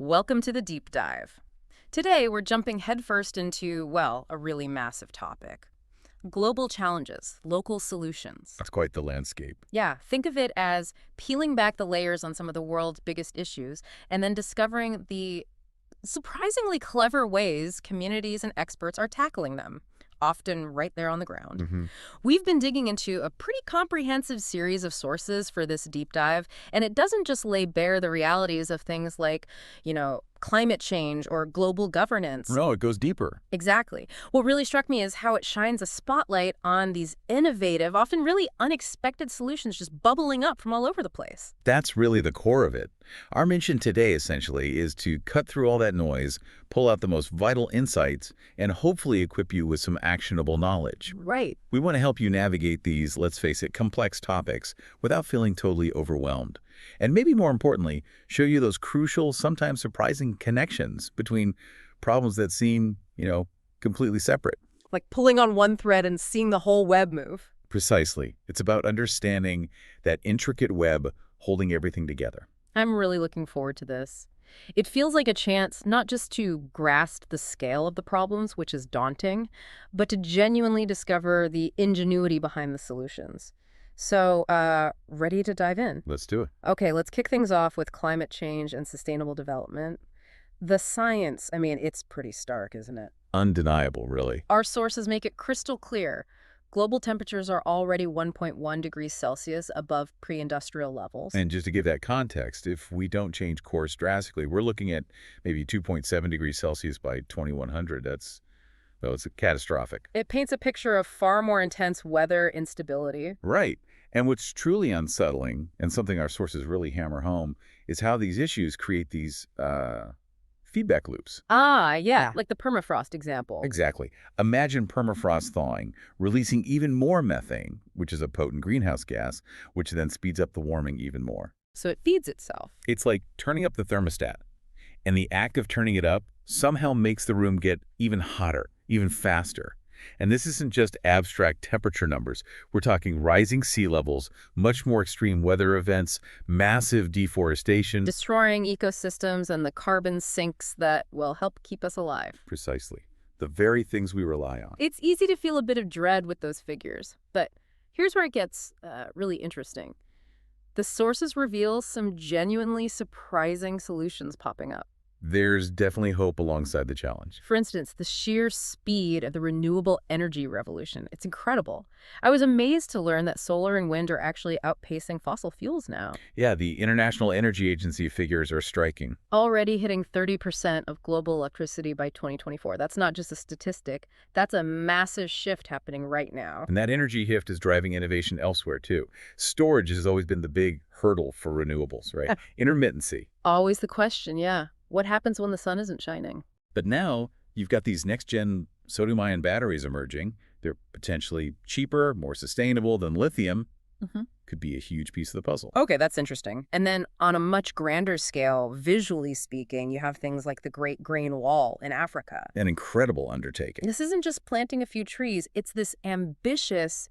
Welcome to the deep dive. Today, we're jumping headfirst into, well, a really massive topic. Global challenges, local solutions. That's quite the landscape. Yeah, think of it as peeling back the layers on some of the world's biggest issues and then discovering the surprisingly clever ways communities and experts are tackling them, often right there on the ground. hmm We've been digging into a pretty comprehensive series of sources for this deep dive, and it doesn't just lay bare the realities of things like, climate change or global governance. No, it goes deeper. Exactly. What really struck me is how it shines a spotlight on these innovative, often really unexpected solutions just bubbling up from all over the place. That's really the core of it. Our mission today, essentially, is to cut through all that noise, pull out the most vital insights, and hopefully equip you with some actionable knowledge. Right. We want to help you navigate these, let's face it, complex topics without feeling totally overwhelmed. And maybe more importantly, show you those crucial, sometimes surprising connections between problems that seem, completely separate. Like pulling on one thread and seeing the whole web move. Precisely. It's about understanding that intricate web holding everything together. I'm really looking forward to this. It feels like a chance not just to grasp the scale of the problems, which is daunting, but to genuinely discover the ingenuity behind the solutions. So, ready to dive in? Let's do it. Okay, let's kick things off with climate change and sustainable development. The science, it's pretty stark, isn't it? Undeniable, really. Our sources make it crystal clear. Global temperatures are already 1.1 degrees Celsius above pre-industrial levels. And just to give that context, if we don't change course drastically, we're looking at maybe 2.7 degrees Celsius by 2100. It's catastrophic. It paints a picture of far more intense weather instability. Right. And what's truly unsettling, and something our sources really hammer home, is how these issues create these feedback loops. Ah, yeah, like the permafrost example. Exactly. Imagine permafrost thawing, releasing even more methane, which is a potent greenhouse gas, which then speeds up the warming even more. So it feeds itself. It's like turning up the thermostat, and the act of turning it up somehow makes the room get even hotter, even faster. And this isn't just abstract temperature numbers. We're talking rising sea levels, much more extreme weather events, massive deforestation. Destroying ecosystems and the carbon sinks that will help keep us alive. Precisely. The very things we rely on. It's easy to feel a bit of dread with those figures, but here's where it gets really interesting. The sources reveal some genuinely surprising solutions popping up. There's definitely hope alongside the challenge. For instance, the sheer speed of the renewable energy revolution. It's incredible. I was amazed to learn that solar and wind are actually outpacing fossil fuels now. Yeah, the International Energy Agency figures are striking. Already hitting 30% of global electricity by 2024. That's not just a statistic. That's a massive shift happening right now. And that energy shift is driving innovation elsewhere, too. Storage has always been the big hurdle for renewables, right? Intermittency. Always the question, yeah. What happens when the sun isn't shining? But now you've got these next-gen sodium-ion batteries emerging. They're potentially cheaper, more sustainable than lithium. Could be a huge piece of the puzzle. Okay, that's interesting. And then on a much grander scale, visually speaking, you have things like the Great Green Wall in Africa. An incredible undertaking. This isn't just planting a few trees. It's this ambitious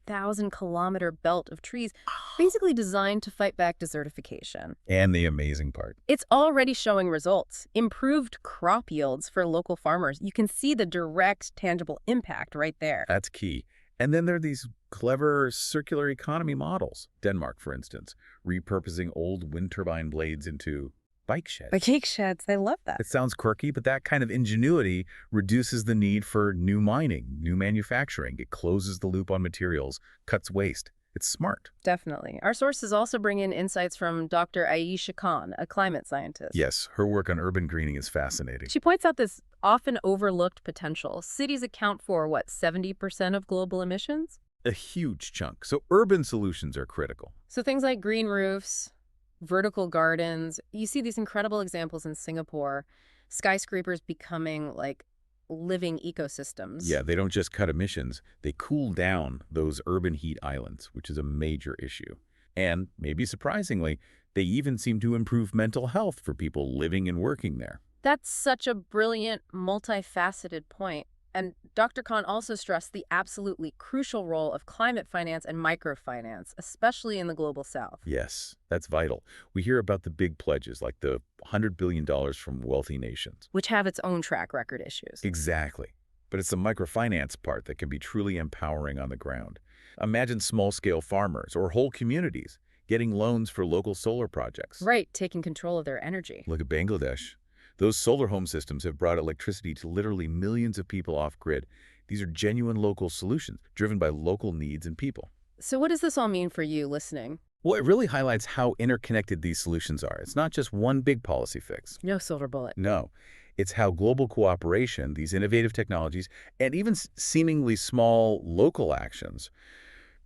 8,000-kilometer belt of trees basically designed to fight back desertification. And the amazing part. It's already showing results. Improved crop yields for local farmers. You can see the direct, tangible impact right there. That's key. And then there are these clever circular economy models. Denmark, for instance, repurposing old wind turbine blades into bike sheds. Bike sheds, I love that. It sounds quirky, but that kind of ingenuity reduces the need for new mining, new manufacturing. It closes the loop on materials, cuts waste. It's smart. Definitely. Our sources also bring in insights from Dr. Aisha Khan, a climate scientist. Yes, her work on urban greening is fascinating. She points out this often overlooked potential. Cities account for, 70% of global emissions? A huge chunk. So urban solutions are critical. So things like green roofs, vertical gardens. You see these incredible examples in Singapore, skyscrapers becoming like living ecosystems. Yeah, they don't just cut emissions, they cool down those urban heat islands, which is a major issue. And maybe surprisingly, they even seem to improve mental health for people living and working there. That's such a brilliant, multifaceted point. And Dr. Khan also stressed the absolutely crucial role of climate finance and microfinance, especially in the global south. Yes, that's vital. We hear about the big pledges, like the $100 billion from wealthy nations. Which have its own track record issues. Exactly. But it's the microfinance part that can be truly empowering on the ground. Imagine small-scale farmers or whole communities getting loans for local solar projects. Right, taking control of their energy. Look at Bangladesh. Those solar home systems have brought electricity to literally millions of people off-grid. These are genuine local solutions, driven by local needs and people. So what does this all mean for you listening? Well, it really highlights how interconnected these solutions are. It's not just one big policy fix. No silver bullet. No. It's how global cooperation, these innovative technologies, and even seemingly small local actions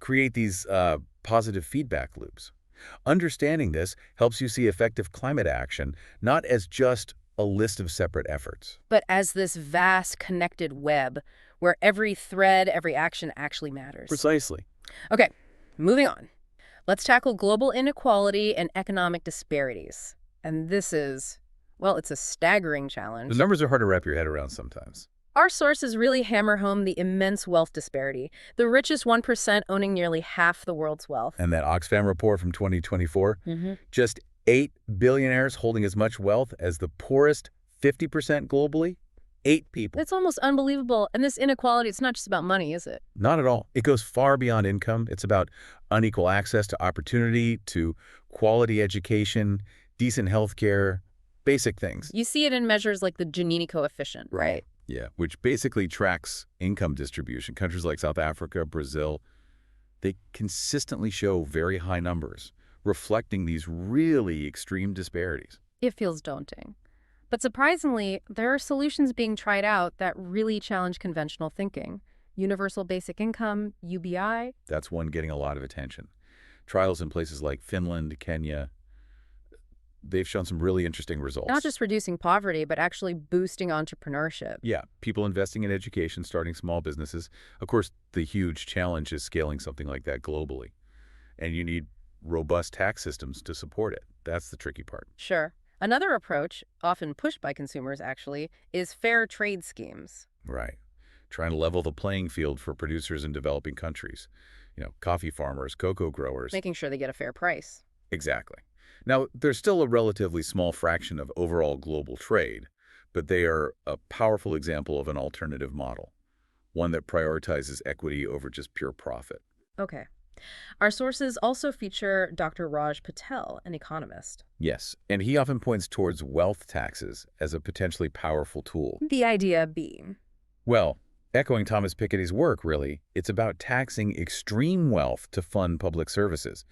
create these positive feedback loops. Understanding this helps you see effective climate action not as just a list of separate efforts. But as this vast connected web where every thread, every action actually matters. Precisely. Okay, moving on. Let's tackle global inequality and economic disparities. And this is, well, it's a staggering challenge. The numbers are hard to wrap your head around sometimes. Our sources really hammer home the immense wealth disparity, the richest 1% owning nearly half the world's wealth. And that Oxfam report from 2024, Mm-hmm. just 8 billionaires holding as much wealth as the poorest 50% globally? 8 people. It's almost unbelievable. And this inequality, it's not just about money, is it? Not at all. It goes far beyond income. It's about unequal access to opportunity, to quality education, decent health care, basic things. You see it in measures like the Gini coefficient, right? Yeah, which basically tracks income distribution. Countries like South Africa, Brazil, they consistently show very high numbers, reflecting these really extreme disparities. It feels daunting. But surprisingly, there are solutions being tried out that really challenge conventional thinking. Universal basic income, UBI. That's one getting a lot of attention. Trials in places like Finland, Kenya, they've shown some really interesting results. Not just reducing poverty, but actually boosting entrepreneurship. Yeah, people investing in education, starting small businesses. Of course, the huge challenge is scaling something like that globally. And you need robust tax systems to support it. That's the tricky part. Sure. Another approach, often pushed by consumers actually, is fair trade schemes. Right. Trying to level the playing field for producers in developing countries. You know, coffee farmers, cocoa growers. Making sure they get a fair price. Exactly. Now, there's still a relatively small fraction of overall global trade, but they are a powerful example of an alternative model, one that prioritizes equity over just pure profit. Okay. Our sources also feature Dr. Raj Patel, an economist. Yes, and he often points towards wealth taxes as a potentially powerful tool. The idea being, Well, echoing Thomas Piketty's work, really, it's about taxing extreme wealth to fund public services,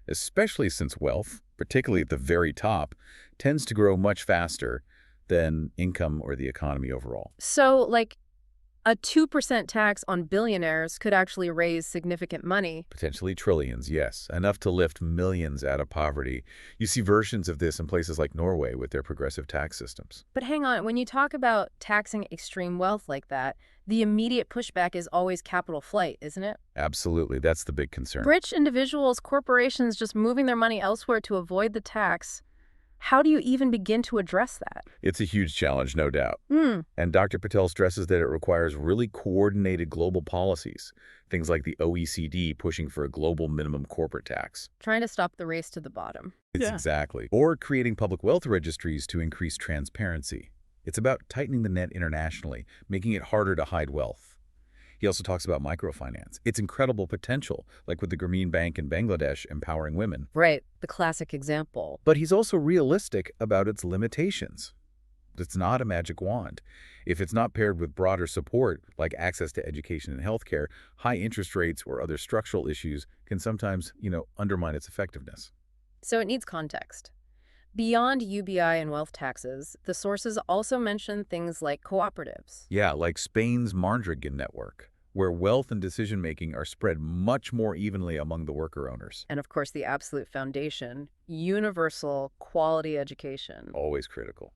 especially since wealth, particularly at the very top, tends to grow much faster than income or the economy overall. so like a 2% tax on billionaires could actually raise significant money. Potentially trillions, yes, enough to lift millions out of poverty. You see versions of this in places like Norway with their progressive tax systems. But hang on, when you talk about taxing extreme wealth like that, the immediate pushback is always capital flight, isn't it? Absolutely, that's the big concern. Rich individuals, corporations just moving their money elsewhere to avoid the tax. How do you even begin to address that? It's a huge challenge, no doubt. And Dr. Patel stresses that it requires really coordinated global policies, things like the OECD pushing for a global minimum corporate tax. Trying to stop the race to the bottom. Exactly. Or creating public wealth registries to increase transparency. It's about tightening the net internationally, making it harder to hide wealth. He also talks about microfinance. Its incredible potential, like with the Grameen Bank in Bangladesh empowering women. Right, the classic example. But he's also realistic about its limitations. It's not a magic wand. If it's not paired with broader support, like access to education and healthcare, high interest rates or other structural issues can sometimes, undermine its effectiveness. So it needs context. Beyond UBI and wealth taxes, the sources also mention things like cooperatives. Yeah, like Spain's Mondragon network, where wealth and decision-making are spread much more evenly among the worker owners. And of course, the absolute foundation, universal quality education. Always critical.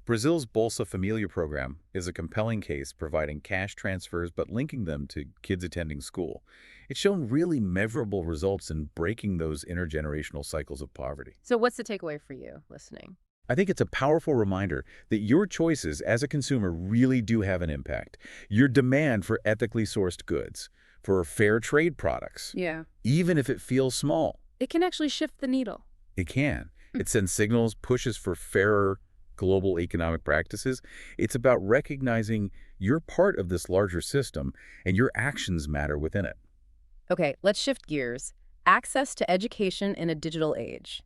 Brazil's Bolsa Familia program is a compelling case, providing cash transfers but linking them to kids attending school. It's shown really measurable results in breaking those intergenerational cycles of poverty. So what's the takeaway for you listening? I think it's a powerful reminder that your choices as a consumer really do have an impact. Your demand for ethically sourced goods, for fair trade products, Yeah. even if it feels small, It can actually shift the needle. it can. It sends signals, pushes for fairer global economic practices. It's about recognizing you're part of this larger system and your actions matter within it. Okay, let's shift gears. Access to education in a digital age.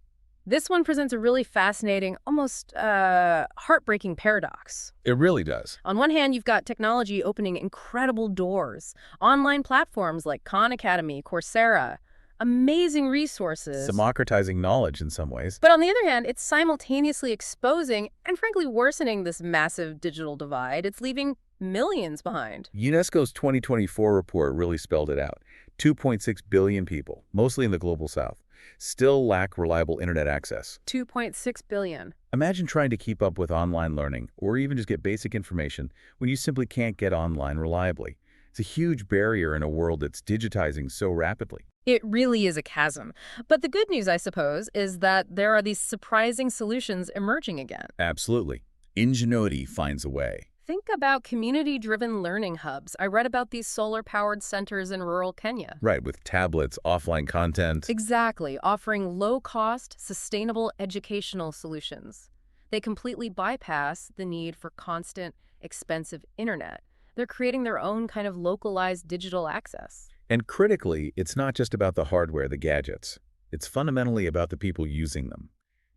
This one presents a really fascinating, almost heartbreaking paradox. It really does. On one hand, you've got technology opening incredible doors. Online platforms like Khan Academy, Coursera, amazing It's resources. democratizing knowledge in some ways. But on the other hand, it's simultaneously exposing and frankly worsening this massive digital divide. It's leaving millions behind. UNESCO's 2024 report really spelled it out. 2.6 billion people, mostly in the global south, still lack reliable internet access. 2.6 billion. Imagine trying to keep up with online learning or even just get basic information when you simply can't get online reliably. It's a huge barrier in a world that's digitizing so rapidly. It really is a chasm. But the good news, I suppose, is that there are these surprising solutions emerging again. Absolutely. Ingenuity finds a way. Think about community-driven learning hubs. I read about these solar-powered centers in rural Kenya. Right, with tablets, offline content. Exactly, offering low-cost, sustainable educational solutions. They completely bypass the need for constant, expensive internet. They're creating their own kind of localized digital access. And critically, it's not just about the hardware, the gadgets. It's fundamentally about the people using them.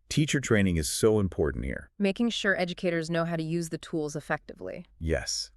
Teacher training is so important here. Making sure educators know how to use the tools effectively. Yes.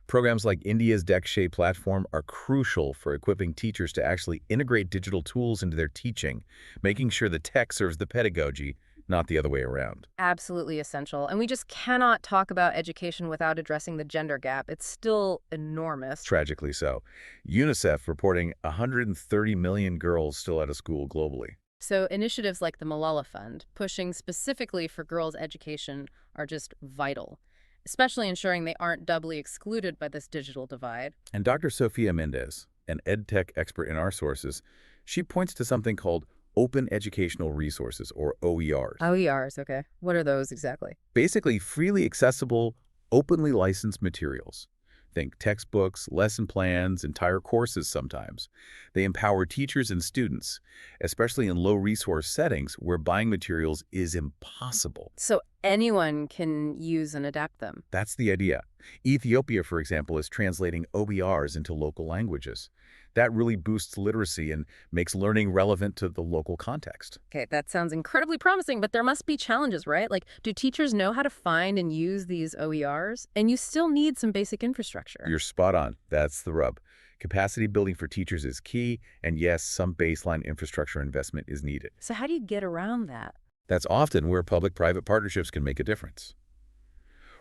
Programs like India's DeckShape platform are crucial for equipping teachers to actually integrate digital tools into their teaching, making sure the tech serves the pedagogy, not the other way around. Absolutely essential. And we just cannot talk about education without addressing the gender gap. It's still enormous. Tragically so. UNICEF reporting 130 million girls still out of school globally. So initiatives like the Malala Fund, pushing specifically for girls' education, are just vital, especially ensuring they aren't doubly excluded by this digital divide. And Dr. Sofia Mendez, an EdTech expert in our sources, she points to something called Open Educational Resources, or OERs. OERs, okay. What are those exactly? Basically, freely accessible, openly licensed materials. Think textbooks, lesson plans, entire courses sometimes. They empower teachers and students, especially in low-resource settings where buying materials is impossible. So anyone can use and adapt them. That's the idea. Ethiopia, for example, is translating OERs into local languages. That really boosts literacy and makes learning relevant to the local context. Okay, that sounds incredibly promising, but there must be challenges, right? Like, do teachers know how to find and use these OERs? And you still need some basic infrastructure. You're spot on. That's the rub. Capacity building for teachers is key, and yes, some baseline infrastructure investment is needed. So how do you get around that? That's often where public-private partnerships can make a difference.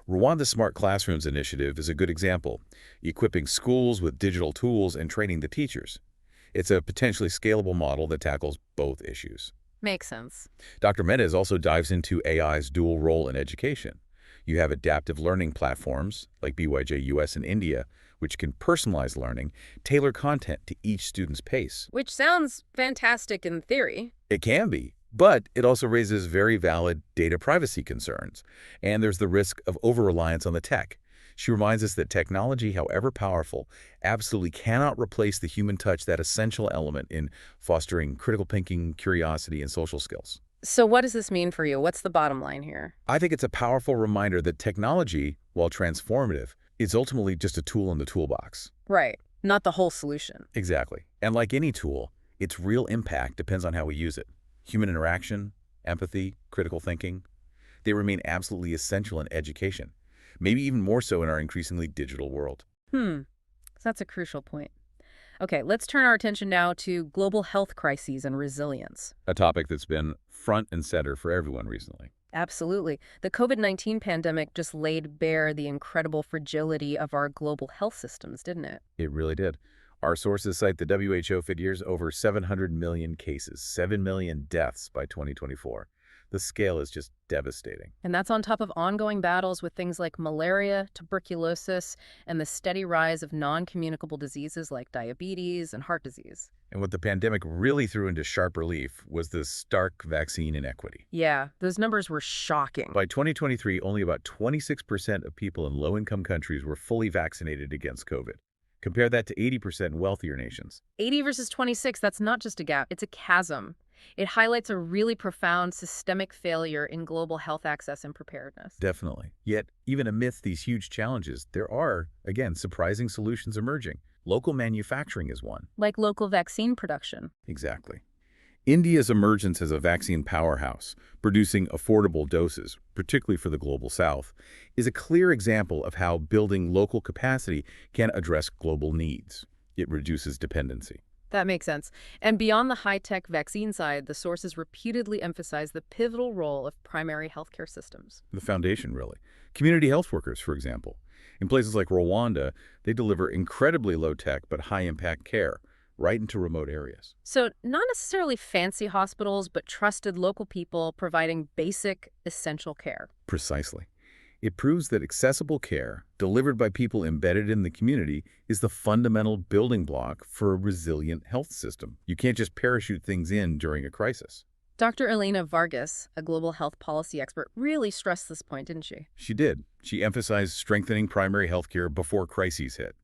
Rwanda's Smart Classrooms initiative is a good example, equipping schools with digital tools and training the teachers. It's a potentially scalable model that tackles both issues. Makes sense. Dr. Mendez also dives into AI's dual role in education. You have adaptive learning platforms, like BYJ US and India, which can personalize learning, tailor content to each student's pace. Which sounds fantastic in theory. It can be, but it also raises very valid data privacy concerns, and there's the risk of over-reliance on the tech. She reminds us that technology, however powerful, absolutely cannot replace the human touch, that essential element in fostering critical thinking, curiosity, and social skills. So what does this mean for you? What's the bottom line here? I think it's a powerful reminder that technology, while transformative, is ultimately just a tool in the toolbox. Right. Not the whole solution. Exactly. And like any tool, its real impact depends on how we use it. Human interaction, empathy, critical thinking, they remain absolutely essential in education, maybe even more so in our increasingly digital world. That's a crucial point. Okay, let's turn our attention now to global health crises and resilience. A topic that's been front and center for everyone recently. Absolutely. The COVID-19 pandemic just laid bare the incredible fragility of our global health systems, didn't it? It really did. Our sources cite the WHO figures over 700 million cases, 7 million deaths by 2024. The scale is just devastating. And that's on top of ongoing battles with things like malaria, tuberculosis, and the steady rise of non-communicable diseases like diabetes and heart disease. And what the pandemic really threw into sharp relief was the stark vaccine inequity. Yeah, those numbers were shocking. By 2023, only about 26% of people in low-income countries were fully vaccinated against COVID. Compare that to 80% in wealthier nations. 80 versus 26, that's not just a gap, it's a chasm. It highlights a really profound systemic failure in global health access and preparedness. Definitely. Yet, even amidst these huge challenges, there are, again, surprising solutions emerging. Local manufacturing is one. Like local vaccine production. Exactly. India's emergence as a vaccine powerhouse, producing affordable doses, particularly for the global south, is a clear example of how building local capacity can address global needs. It reduces dependency. That makes sense. And beyond the high-tech vaccine side, the sources repeatedly emphasize the pivotal role of primary healthcare systems. The foundation, really. Community health workers, for example. In places like Rwanda, they deliver incredibly low-tech but high-impact care right into remote areas. So not necessarily fancy hospitals, but trusted local people providing basic, essential care. Precisely. It proves that accessible care, delivered by people embedded in the community, is the fundamental building block for a resilient health system. You can't just parachute things in during a crisis. Dr. Elena Vargas, a global health policy expert, really stressed this point, didn't she? She did. She emphasized strengthening primary health care before crises hit.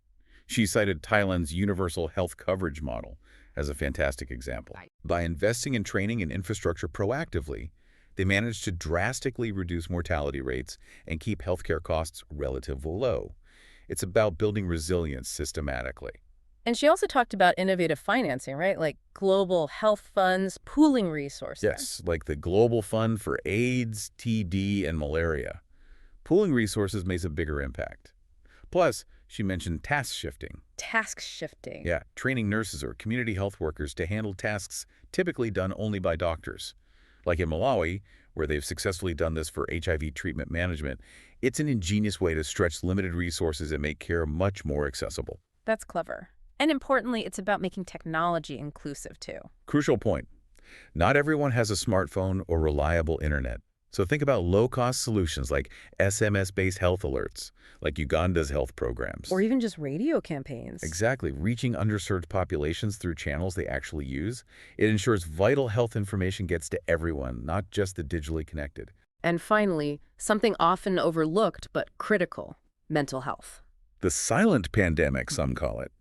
She cited Thailand's universal health coverage model as a fantastic example. By investing in training and infrastructure proactively, they managed to drastically reduce mortality rates and keep healthcare costs relatively low. It's about building resilience systematically. And she also talked about innovative financing, right? Like global health funds, pooling resources. Yes, like the Global Fund for AIDS, TB, and malaria. Pooling resources makes a bigger impact. Plus, she mentioned task shifting. Task shifting. Yeah, training nurses or community health workers to handle tasks typically done only by doctors. Like in Malawi, where they've successfully done this for HIV treatment management, it's an ingenious way to stretch limited resources and make care much more accessible. That's clever. And importantly, it's about making technology inclusive too. Crucial point. Not everyone has a smartphone or reliable internet. So think about low-cost solutions like SMS-based health alerts, like Uganda's health programs. Or even just radio campaigns. Exactly. Reaching underserved populations through channels they actually use. It ensures vital health information gets to everyone, not just the digitally connected. And finally, something often overlooked but critical, mental health. The silent pandemic, some call it.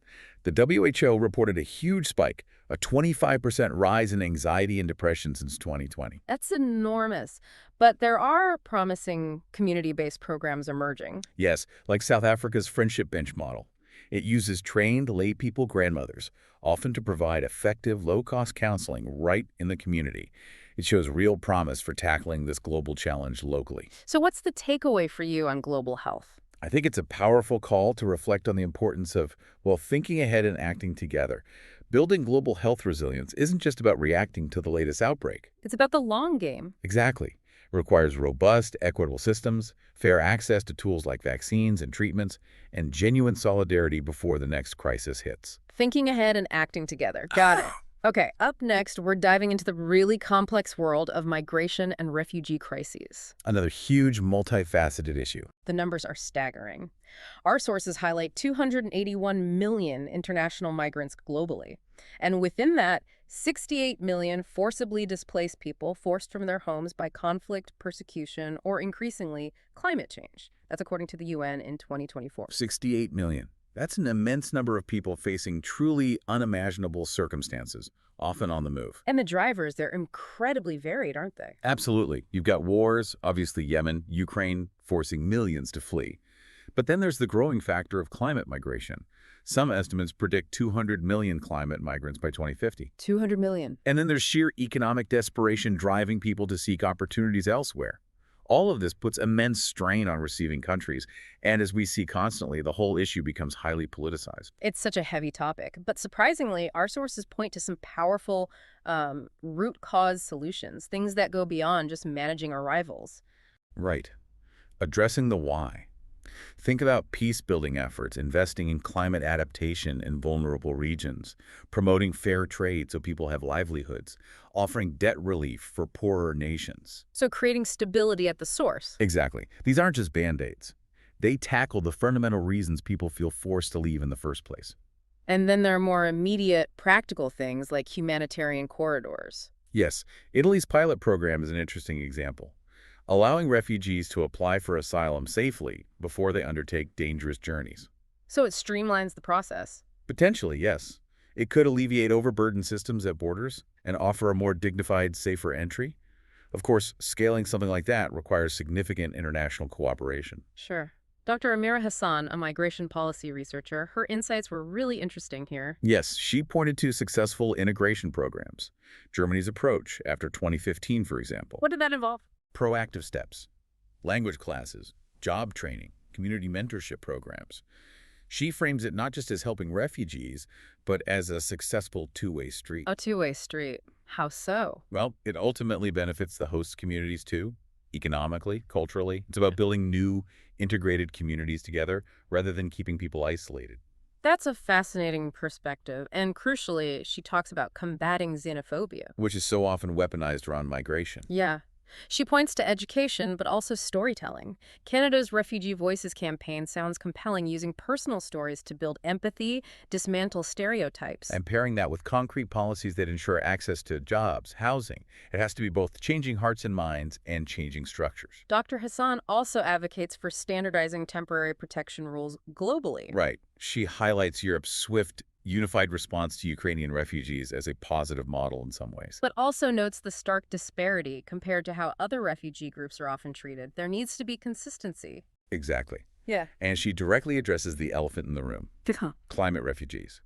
The WHO reported a huge spike, a 25% rise in anxiety and depression since 2020. That's enormous. But there are promising community-based programs emerging. Yes, like South Africa's Friendship Bench model. It uses trained laypeople grandmothers, often to provide effective, low-cost counseling right in the community. It shows real promise for tackling this global challenge locally. So what's the takeaway for you on global health? I think it's a powerful call to reflect on the importance of, well, thinking ahead and acting together. Building global health resilience isn't just about reacting to the latest outbreak. It's about the long game. Exactly. It requires robust, equitable systems, fair access to tools like vaccines and treatments, and genuine solidarity before the next crisis hits. Thinking ahead and acting together. Got it. Okay, up next, we're diving into the really complex world of migration and refugee crises. Another huge, multifaceted issue. The numbers are staggering. Our sources highlight 281 million international migrants globally. And within that, 68 million forcibly displaced people forced from their homes by conflict, persecution, or increasingly, climate change. That's according to the UN in 2024. 68 million. That's an immense number of people facing truly unimaginable circumstances, often on the move. And the drivers, they're incredibly varied, aren't they? Absolutely. You've got wars, obviously Yemen, Ukraine, forcing millions to flee. But then there's the growing factor of climate migration. Some estimates predict 200 million climate migrants by 2050. 200 million. And then there's sheer economic desperation driving people to seek opportunities elsewhere. All of this puts immense strain on receiving countries, and as we see constantly, the whole issue becomes highly politicized. It's such a heavy topic, but surprisingly, our sources point to some powerful root cause solutions, things that go beyond just managing arrivals. Right. Addressing the why. Think about peace-building efforts, investing in climate adaptation in vulnerable regions, promoting fair trade so people have livelihoods, offering debt relief for poorer nations. So creating stability at the source. Exactly. These aren't just band-aids. They tackle the fundamental reasons people feel forced to leave in the first place. And then there are more immediate, practical things like humanitarian corridors. Yes, Italy's pilot program is an interesting example, allowing refugees to apply for asylum safely before they undertake dangerous journeys. So it streamlines the process. Potentially, yes. It could alleviate overburdened systems at borders and offer a more dignified, safer entry. Of course, scaling something like that requires significant international cooperation. Sure. Dr. Amira Hassan, a migration policy researcher, her insights were really interesting here. Yes, she pointed to successful integration programs. Germany's approach after 2015, for example. What did that involve? Proactive steps, language classes, job training, community mentorship programs. She frames it not just as helping refugees, but as a successful two-way street. A two-way street. How so? Well, it ultimately benefits the host communities too, economically, culturally. It's about building new, integrated communities together rather than keeping people isolated. That's a fascinating perspective, and crucially, she talks about combating xenophobia. Which is so often weaponized around migration. Yeah. She points to education, but also storytelling. Canada's Refugee Voices campaign sounds compelling, using personal stories to build empathy, dismantle stereotypes. And pairing that with concrete policies that ensure access to jobs, housing. It has to be both changing hearts and minds and changing structures. Dr. Hassan also advocates for standardizing temporary protection rules globally. Right. She highlights Europe's swift, unified response to Ukrainian refugees as a positive model in some ways. But also notes the stark disparity compared to how other refugee groups are often treated. There needs to be consistency. Exactly. Yeah. And she directly addresses the elephant in the room, climate refugees.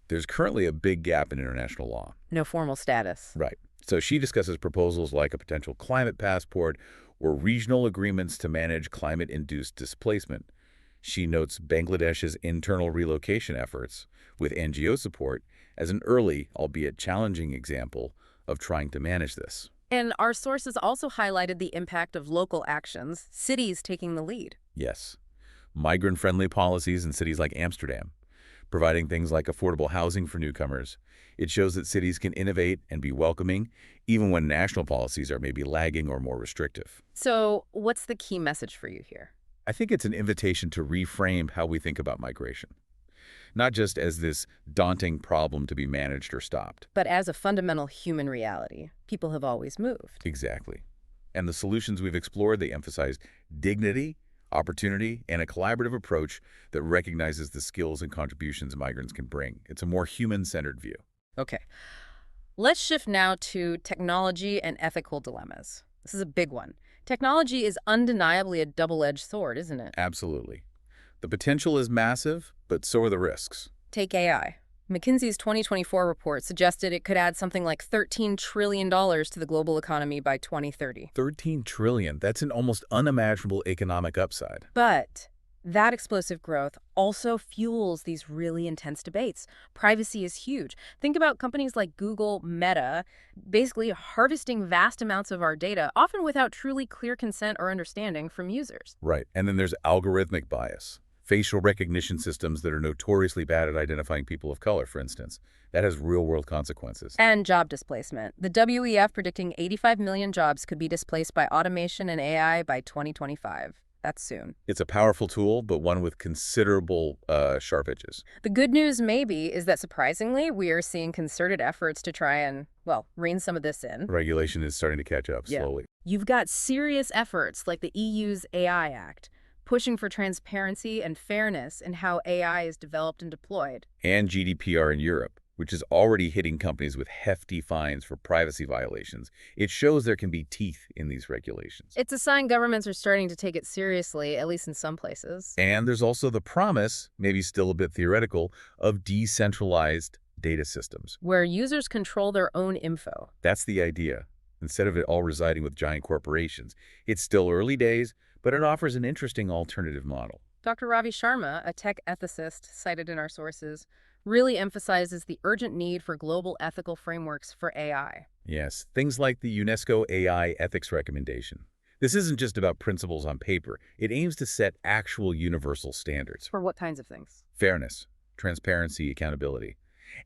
There's currently a big gap in international law. No formal status. Right. So she discusses proposals like a potential climate passport or regional agreements to manage climate-induced displacement. She notes Bangladesh's internal relocation efforts with NGO support as an early, albeit challenging example of trying to manage this. And our sources also highlighted the impact of local actions, cities taking the lead. Yes. Migrant-friendly policies in cities like Amsterdam, providing things like affordable housing for newcomers. It shows that cities can innovate and be welcoming, even when national policies are maybe lagging or more restrictive. So what's the key message for you here? I think it's an invitation to reframe how we think about migration, not just as this daunting problem to be managed or stopped. But as a fundamental human reality, people have always moved. Exactly. And the solutions we've explored, they emphasize dignity, opportunity, and a collaborative approach that recognizes the skills and contributions migrants can bring. It's a more human-centered view. Okay. Let's shift now to technology and ethical dilemmas. This is a big one. Technology is undeniably a double-edged sword, isn't it? Absolutely. The potential is massive, but so are the risks. Take AI. McKinsey's 2024 report suggested it could add something like $13 trillion to the global economy by 2030. $13 trillion. That's an almost unimaginable economic upside. But that explosive growth also fuels these really intense debates. Privacy is huge. Think about companies like Google, Meta, basically harvesting vast amounts of our data, often without truly clear consent or understanding from users. Right. And then there's algorithmic bias. Facial recognition systems that are notoriously bad at identifying people of color, for instance. That has real-world consequences. And job displacement. The WEF predicting 85 million jobs could be displaced by automation and AI by 2025. That's soon. It's a powerful tool, but one with considerable sharp edges. The good news, maybe, is that surprisingly, we are seeing concerted efforts to try and, well, rein some of this in. Regulation is starting to catch up Yeah. slowly. You've got serious efforts like the EU's AI Act, pushing for transparency and fairness in how AI is developed and deployed. And GDPR in Europe, which is already hitting companies with hefty fines for privacy violations. It shows there can be teeth in these regulations. It's a sign governments are starting to take it seriously, at least in some places. And there's also the promise, maybe still a bit theoretical, of decentralized data systems. Where users control their own info. That's the idea, instead of it all residing with giant corporations. It's still early days, but it offers an interesting alternative model. Dr. Ravi Sharma, a tech ethicist cited in our sources, really emphasizes the urgent need for global ethical frameworks for AI. Yes, things like the UNESCO AI ethics recommendation. This isn't just about principles on paper. It aims to set actual universal standards. For what kinds of things? Fairness, transparency, accountability.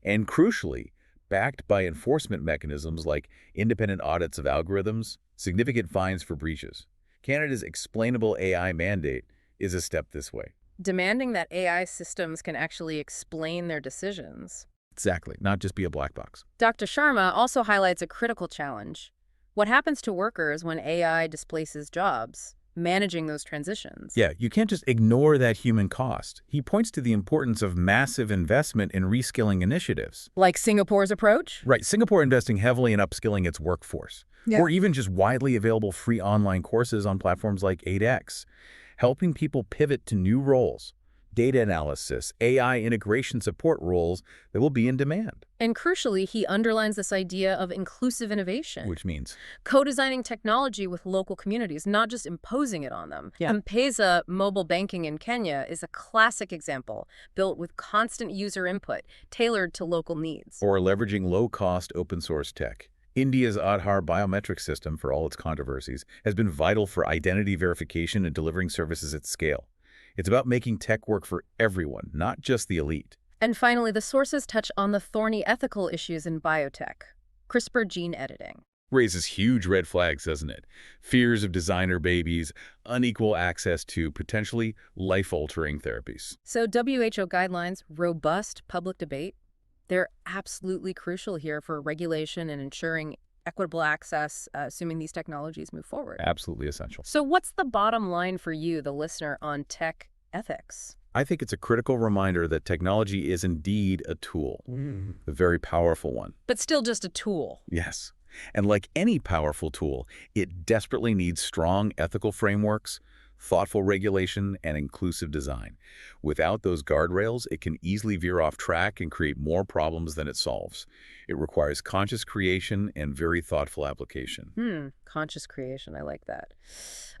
And crucially, backed by enforcement mechanisms like independent audits of algorithms, significant fines for breaches. Canada's explainable AI mandate is a step this way. Demanding that AI systems can actually explain their decisions. Exactly, not just be a black box. Dr. Sharma also highlights a critical challenge. What happens to workers when AI displaces jobs? Managing those transitions. Yeah, you can't just ignore that human cost. He points to the importance of massive investment in reskilling initiatives. Like Singapore's approach? Right, Singapore investing heavily in upskilling its workforce. Yeah. Or even just widely available free online courses on platforms like 8X, helping people pivot to new roles, data analysis, AI integration support roles that will be in demand. And crucially, he underlines this idea of inclusive innovation. Which means? Co-designing technology with local communities, not just imposing it on them. Yeah. M-Pesa mobile banking in Kenya is a classic example, built with constant user input, tailored to local needs. Or leveraging low-cost open-source tech. India's Aadhaar biometric system, for all its controversies, has been vital for identity verification and delivering services at scale. It's about making tech work for everyone, not just the elite. And finally, the sources touch on the thorny ethical issues in biotech. CRISPR gene editing. Raises huge red flags, doesn't it? Fears of designer babies, unequal access to potentially life-altering therapies. So WHO guidelines, robust public debate, they're absolutely crucial here for regulation and ensuring equitable access, assuming these technologies move forward. Absolutely essential. So what's the bottom line for you, the listener, on tech ethics? I think it's a critical reminder that technology is indeed a tool, a very powerful one. But still just a tool. Yes. And like any powerful tool, it desperately needs strong ethical frameworks, thoughtful regulation, and inclusive design. Without those guardrails, it can easily veer off track and create more problems than it solves. It requires conscious creation and very thoughtful application. Conscious creation. I like that.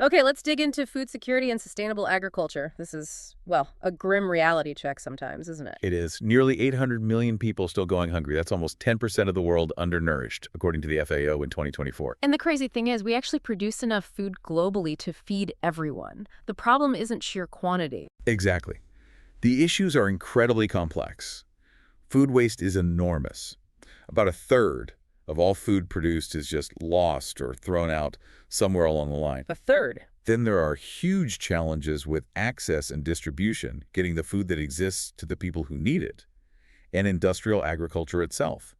Okay, let's dig into food security and sustainable agriculture. This is, well, a grim reality check sometimes, isn't it? It is. Nearly 800 million people still going hungry. That's almost 10% of the world undernourished, according to the FAO in 2024. And the crazy thing is, we actually produce enough food globally to feed everyone. The problem isn't sheer quantity. Exactly. The issues are incredibly complex. Food waste is enormous. About a third of all food produced is just lost or thrown out somewhere along the line. A third. Then there are huge challenges with access and distribution, getting the food that exists to the people who need it, and industrial agriculture itself.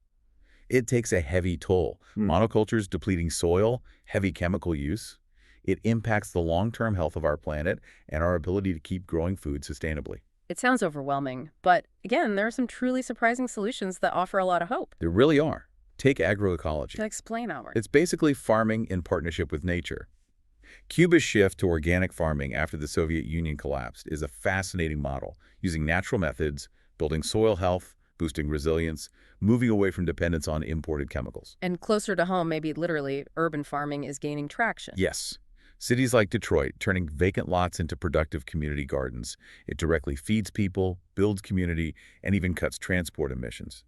It takes a heavy toll. Monocultures depleting soil, heavy chemical use. It impacts the long-term health of our planet and our ability to keep growing food sustainably. It sounds overwhelming, but again, there are some truly surprising solutions that offer a lot of hope. There really are. Take agroecology. Explain, Albert. It's basically farming in partnership with nature. Cuba's shift to organic farming after the Soviet Union collapsed is a fascinating model, using natural methods, building soil health, boosting resilience, moving away from dependence on imported chemicals. And closer to home, maybe literally, urban farming is gaining traction. Yes. Cities like Detroit turning vacant lots into productive community gardens. It directly feeds people, builds community, and even cuts transport emissions.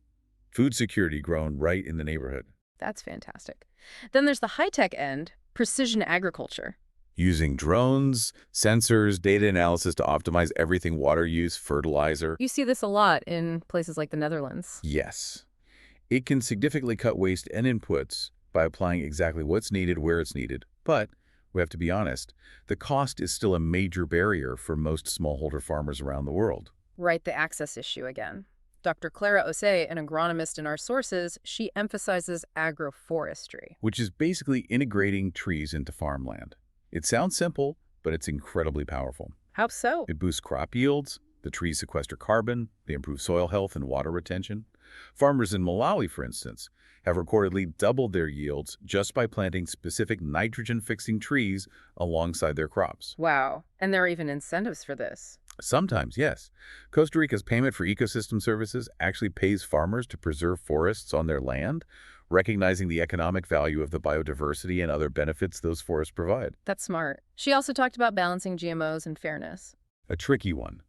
Food security grown right in the neighborhood. That's fantastic. Then there's the high-tech end, precision agriculture. Using drones, sensors, data analysis to optimize everything: water use, fertilizer. You see this a lot in places like the Netherlands. Yes. It can significantly cut waste and inputs by applying exactly what's needed where it's needed. But we have to be honest, the cost is still a major barrier for most smallholder farmers around the world. Right, the access issue again. Dr. Clara Osei, an agronomist in our sources, she emphasizes agroforestry. Which is basically integrating trees into farmland. It sounds simple, but it's incredibly powerful. How so? It boosts crop yields, the trees sequester carbon, they improve soil health and water retention. Farmers in Malawi, for instance, have recordedly doubled their yields just by planting specific nitrogen-fixing trees alongside their crops. Wow. And there are even incentives for this. Sometimes, yes. Costa Rica's payment for ecosystem services actually pays farmers to preserve forests on their land, recognizing the economic value of the biodiversity and other benefits those forests provide. That's smart. She also talked about balancing GMOs and fairness. A tricky one.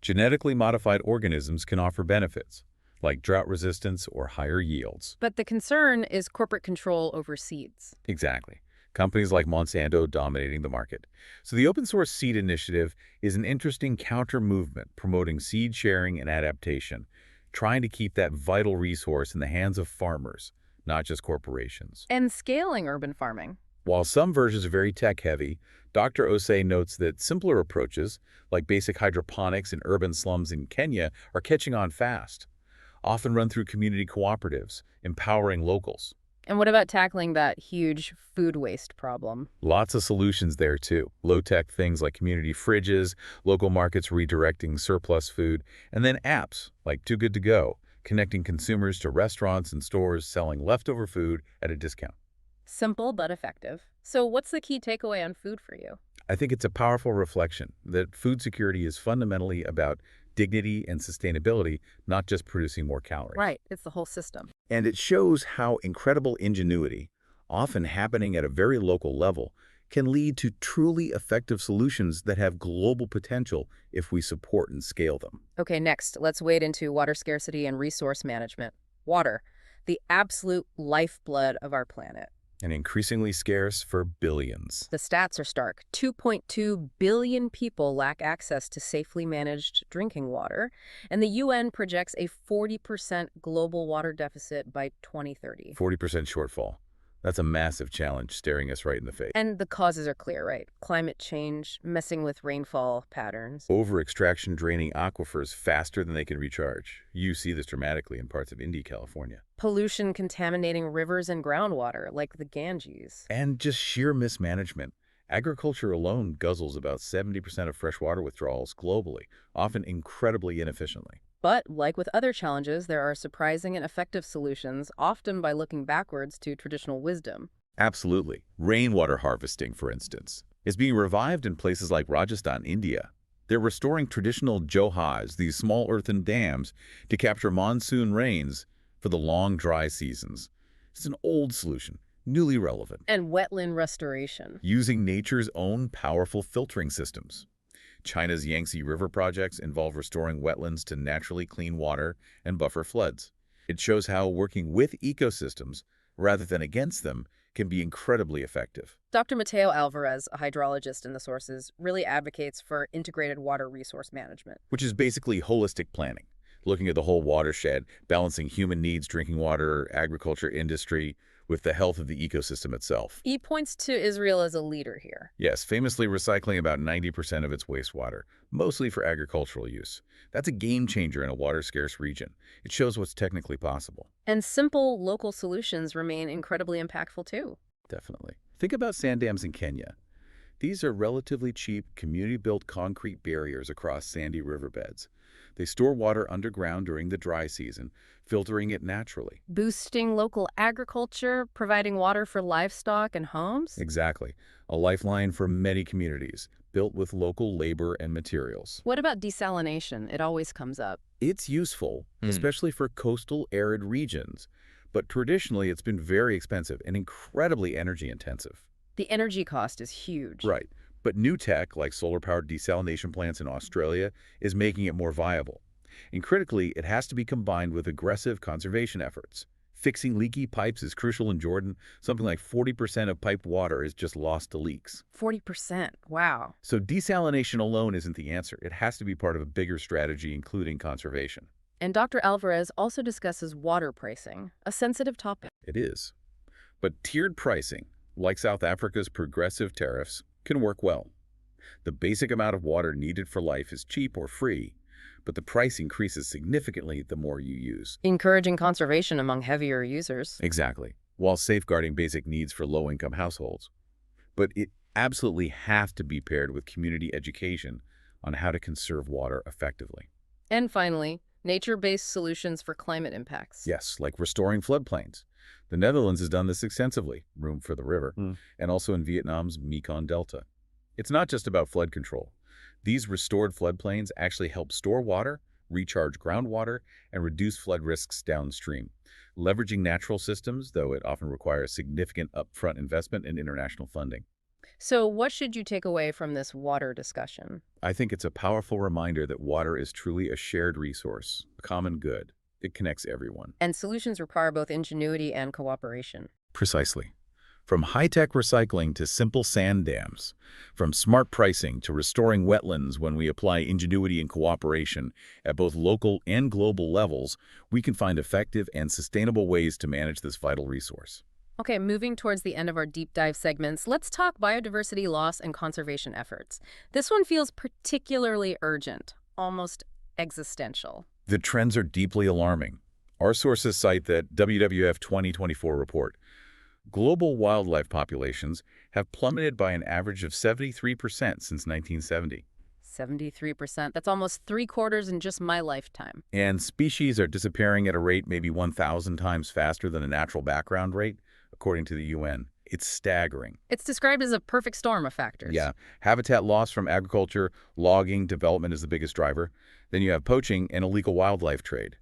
Genetically modified organisms can offer benefits, like drought resistance or higher yields. But the concern is corporate control over seeds. Exactly. companies like Monsanto dominating the market. So the open source seed initiative is an interesting counter-movement promoting seed sharing and adaptation, trying to keep that vital resource in the hands of farmers, not just corporations. And scaling urban farming. While some versions are very tech-heavy, Dr. Osei notes that simpler approaches, like basic hydroponics in urban slums in Kenya, are catching on fast, often run through community cooperatives, empowering locals. And what about tackling that huge food waste problem? Lots of solutions there, too. Low-tech things like community fridges, local markets redirecting surplus food, and then apps like Too Good To Go, connecting consumers to restaurants and stores selling leftover food at a discount. Simple but effective. So what's the key takeaway on food for you? I think it's a powerful reflection that food security is fundamentally about dignity and sustainability, not just producing more calories. Right, it's the whole system. And it shows how incredible ingenuity, often happening at a very local level, can lead to truly effective solutions that have global potential if we support and scale them. Okay, next, let's wade into water scarcity and resource management. Water, the absolute lifeblood of our planet. And increasingly scarce for billions. The stats are stark. 2.2 billion people lack access to safely managed drinking water, and the UN projects a 40% global water deficit by 2030. 40% shortfall. That's a massive challenge staring us right in the face. And the causes are clear, right? Climate change, messing with rainfall patterns. Over-extraction draining aquifers faster than they can recharge. You see this dramatically in parts of India, California. Pollution contaminating rivers and groundwater, like the Ganges. And just sheer mismanagement. Agriculture alone guzzles about 70% of freshwater withdrawals globally, often incredibly inefficiently. But, like with other challenges, there are surprising and effective solutions, often by looking backwards to traditional wisdom. Absolutely. Rainwater harvesting, for instance, is being revived in places like Rajasthan, India. They're restoring traditional johas, these small earthen dams, to capture monsoon rains for the long, dry seasons. It's an old solution, newly relevant. And wetland restoration. Using nature's own powerful filtering systems. China's Yangtze River projects involve restoring wetlands to naturally clean water and buffer floods. It shows how working with ecosystems, rather than against them, can be incredibly effective. Dr. Mateo Alvarez, a hydrologist in the sources, really advocates for integrated water resource management. Which is basically holistic planning, looking at the whole watershed, balancing human needs, drinking water, agriculture, industry, with the health of the ecosystem itself. He points to Israel as a leader here. Yes, famously recycling about 90% of its wastewater, mostly for agricultural use. That's a game changer in a water-scarce region. It shows what's technically possible. And simple local solutions remain incredibly impactful too. Definitely. Think about sand dams in Kenya. These are relatively cheap, community-built concrete barriers across sandy riverbeds. They store water underground during the dry season, filtering it naturally. Boosting local agriculture, providing water for livestock and homes? Exactly. A lifeline for many communities, built with local labor and materials. What about desalination? It always comes up. It's useful, especially for coastal arid regions, but traditionally it's been very expensive and incredibly energy intensive. The energy cost is huge. Right. But new tech, like solar-powered desalination plants in Australia, is making it more viable. And critically, it has to be combined with aggressive conservation efforts. Fixing leaky pipes is crucial in Jordan. Something like 40% of piped water is just lost to leaks. 40%. Wow. So desalination alone isn't the answer. It has to be part of a bigger strategy, including conservation. And Dr. Alvarez also discusses water pricing, a sensitive topic. It is. But tiered pricing, like South Africa's progressive tariffs, can work well. The basic amount of water needed for life is cheap or free, but the price increases significantly the more you use. Encouraging conservation among heavier users. Exactly, while safeguarding basic needs for low-income households. But it absolutely has to be paired with community education on how to conserve water effectively. And finally, nature-based solutions for climate impacts. Yes, like restoring floodplains. The Netherlands has done this extensively, room for the river, and also in Vietnam's Mekong Delta. It's not just about flood control. These restored floodplains actually help store water, recharge groundwater, and reduce flood risks downstream. Leveraging natural systems, though it often requires significant upfront investment and international funding. So what should you take away from this water discussion? I think it's a powerful reminder that water is truly a shared resource, a common good. It connects everyone. And solutions require both ingenuity and cooperation. Precisely. From high-tech recycling to simple sand dams, from smart pricing to restoring wetlands when we apply ingenuity and cooperation at both local and global levels, we can find effective and sustainable ways to manage this vital resource. Okay, moving towards the end of our deep dive segments, let's talk biodiversity loss and conservation efforts. This one feels particularly urgent, almost existential. The trends are deeply alarming. Our sources cite that WWF 2024 report. Global wildlife populations have plummeted by an average of 73% since 1970. 73%. That's almost three-quarters in just my lifetime. And species are disappearing at a rate maybe 1,000 times faster than the natural background rate, according to the UN. It's staggering. It's described as a perfect storm of factors. Yeah, habitat loss from agriculture, logging, development is the biggest driver. Then you have poaching and illegal wildlife trade.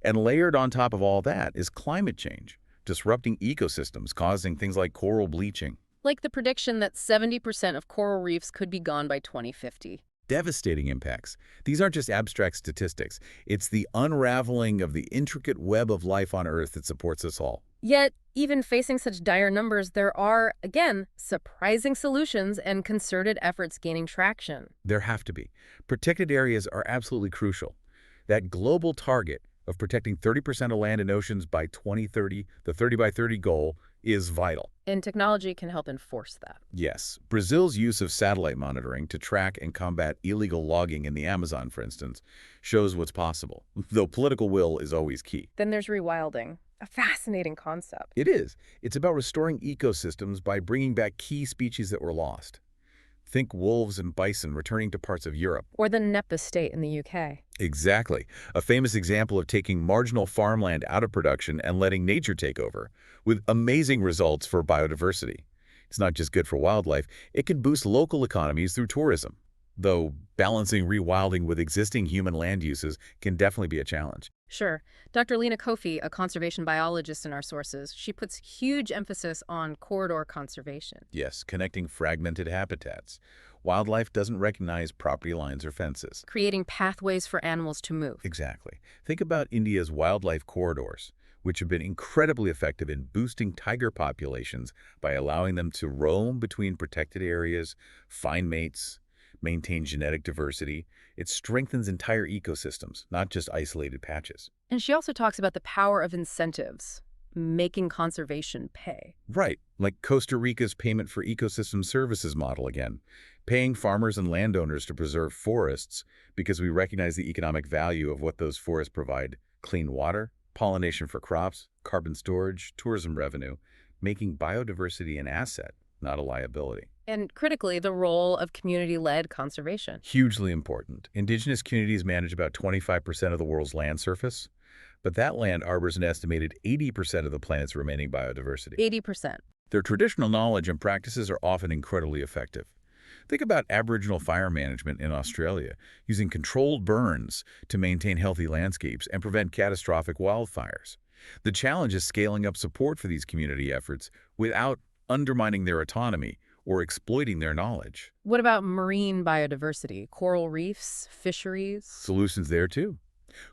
And layered on top of all that is climate change, disrupting ecosystems, causing things like coral bleaching. Like the prediction that 70% of coral reefs could be gone by 2050. Devastating impacts. These aren't just abstract statistics. It's the unraveling of the intricate web of life on Earth that supports us all. Yet, even facing such dire numbers, there are, again, surprising solutions and concerted efforts gaining traction. There have to be. Protected areas are absolutely crucial. That global target of protecting 30% of land and oceans by 2030, the 30 by 30 goal, is vital. And technology can help enforce that. Yes, Brazil's use of satellite monitoring to track and combat illegal logging in the Amazon, for instance, shows what's possible, though political will is always key. Then there's rewilding, a fascinating concept. It is. It's about restoring ecosystems by bringing back key species that were lost. Think wolves and bison returning to parts of Europe. Or the Nepa state in the UK. Exactly. A famous example of taking marginal farmland out of production and letting nature take over, with amazing results for biodiversity. It's not just good for wildlife, it can boost local economies through tourism. Though balancing rewilding with existing human land uses can definitely be a challenge. Sure. Dr. Lena Kofi, a conservation biologist in our sources, she puts huge emphasis on corridor conservation. Yes, connecting fragmented habitats. Wildlife doesn't recognize property lines or fences. Creating pathways for animals to move. Exactly. Think about India's wildlife corridors, which have been incredibly effective in boosting tiger populations by allowing them to roam between protected areas, find mates, maintain genetic diversity. It strengthens entire ecosystems, not just isolated patches. And she also talks about the power of incentives, making conservation pay. Right, like Costa Rica's payment for ecosystem services model again, paying farmers and landowners to preserve forests because we recognize the economic value of what those forests provide: clean water, pollination for crops, carbon storage, tourism revenue, making biodiversity an asset, not a liability. And critically, the role of community-led conservation. Hugely important. Indigenous communities manage about 25% of the world's land surface, but that land harbors an estimated 80% of the planet's remaining biodiversity. 80%. Their traditional knowledge and practices are often incredibly effective. Think about Aboriginal fire management in Australia, using controlled burns to maintain healthy landscapes and prevent catastrophic wildfires. The challenge is scaling up support for these community efforts without undermining their autonomy or exploiting their knowledge. What about marine biodiversity, coral reefs, fisheries? Solutions there too.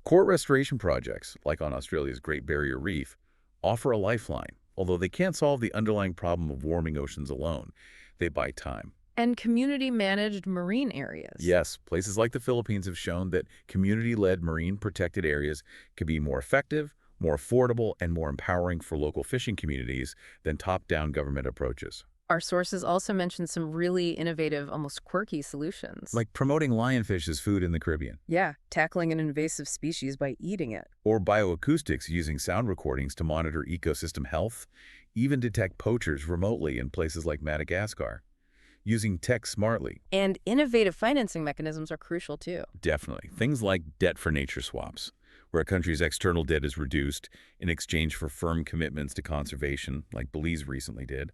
Coral restoration projects, like on Australia's Great Barrier Reef, offer a lifeline. Although they can't solve the underlying problem of warming oceans alone, they buy time. And community-managed marine areas. Yes, places like the Philippines have shown that community-led marine protected areas can be more effective, more affordable, and more empowering for local fishing communities than top-down government approaches. Our sources also mention some really innovative, almost quirky solutions. Like promoting lionfish as food in the Caribbean. Yeah, tackling an invasive species by eating it. Or bioacoustics using sound recordings to monitor ecosystem health, even detect poachers remotely in places like Madagascar. Using tech smartly. And innovative financing mechanisms are crucial too. Definitely. Things like debt for nature swaps, where a country's external debt is reduced in exchange for firm commitments to conservation, like Belize recently did.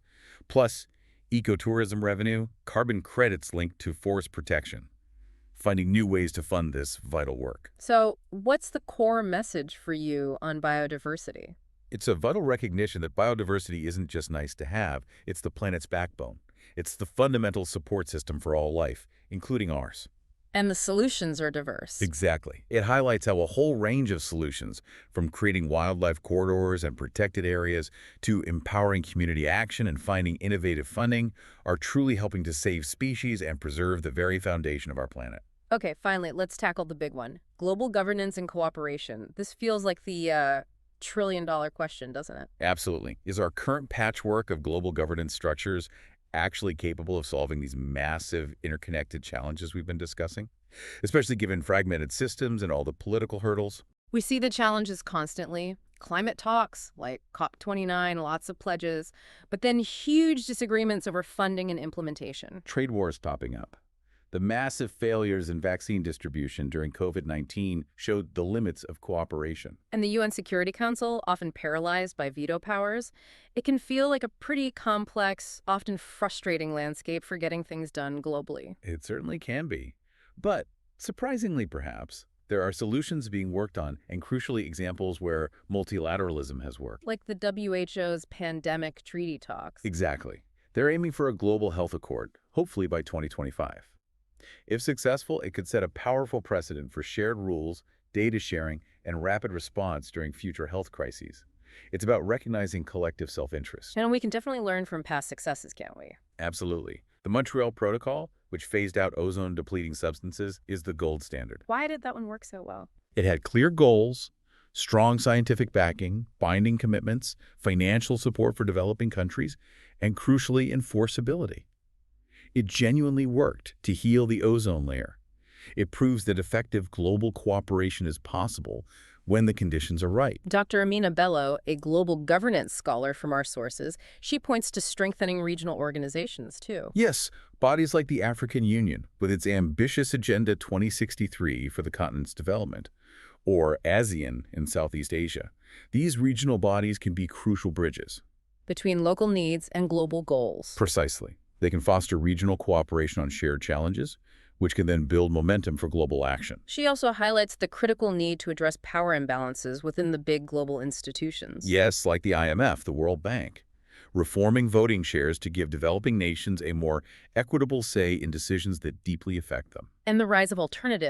Plus, ecotourism revenue, carbon credits linked to forest protection. Finding new ways to fund this vital work. So, what's the core message for you on biodiversity? It's a vital recognition that biodiversity isn't just nice to have, it's the planet's backbone. It's the fundamental support system for all life, including ours. And the solutions are diverse. Exactly. It highlights how a whole range of solutions, from creating wildlife corridors and protected areas to empowering community action and finding innovative funding, are truly helping to save species and preserve the very foundation of our planet. Okay, finally, let's tackle the big one. Global governance and cooperation. This feels like the trillion-dollar question, doesn't it? Absolutely. Is our current patchwork of global governance structures actually capable of solving these massive interconnected challenges we've been discussing? Especially given fragmented systems and all the political hurdles? We see the challenges constantly. Climate talks, like COP29, lots of pledges, but then huge disagreements over funding and implementation. Trade wars popping up. The massive failures in vaccine distribution during COVID-19 showed the limits of cooperation. And the UN Security Council, often paralyzed by veto powers, it can feel like a pretty complex, often frustrating landscape for getting things done globally. It certainly can be. But, surprisingly perhaps, there are solutions being worked on and crucially examples where multilateralism has worked. Like the WHO's pandemic treaty talks. Exactly. They're aiming for a global health accord, hopefully by 2025. If successful, it could set a powerful precedent for shared rules, data sharing, and rapid response during future health crises. It's about recognizing collective self-interest. And we can definitely learn from past successes, can't we? Absolutely. The Montreal Protocol, which phased out ozone-depleting substances, is the gold standard. Why did that one work so well? It had clear goals, strong scientific backing, binding commitments, financial support for developing countries, and crucially, enforceability. It genuinely worked to heal the ozone layer. It proves that effective global cooperation is possible when the conditions are right. Dr. Amina Bello, a global governance scholar from our sources, she points to strengthening regional organizations, too. Yes, bodies like the African Union, with its ambitious Agenda 2063 for the continent's development, or ASEAN in Southeast Asia. These regional bodies can be crucial bridges. Between local needs and global goals. Precisely. They can foster regional cooperation on shared challenges, which can then build momentum for global action. She also highlights the critical need to address power imbalances within the big global institutions. Yes, like the IMF, the World Bank. Reforming voting shares to give developing nations a more equitable say in decisions that deeply affect them. And the rise of alternatives.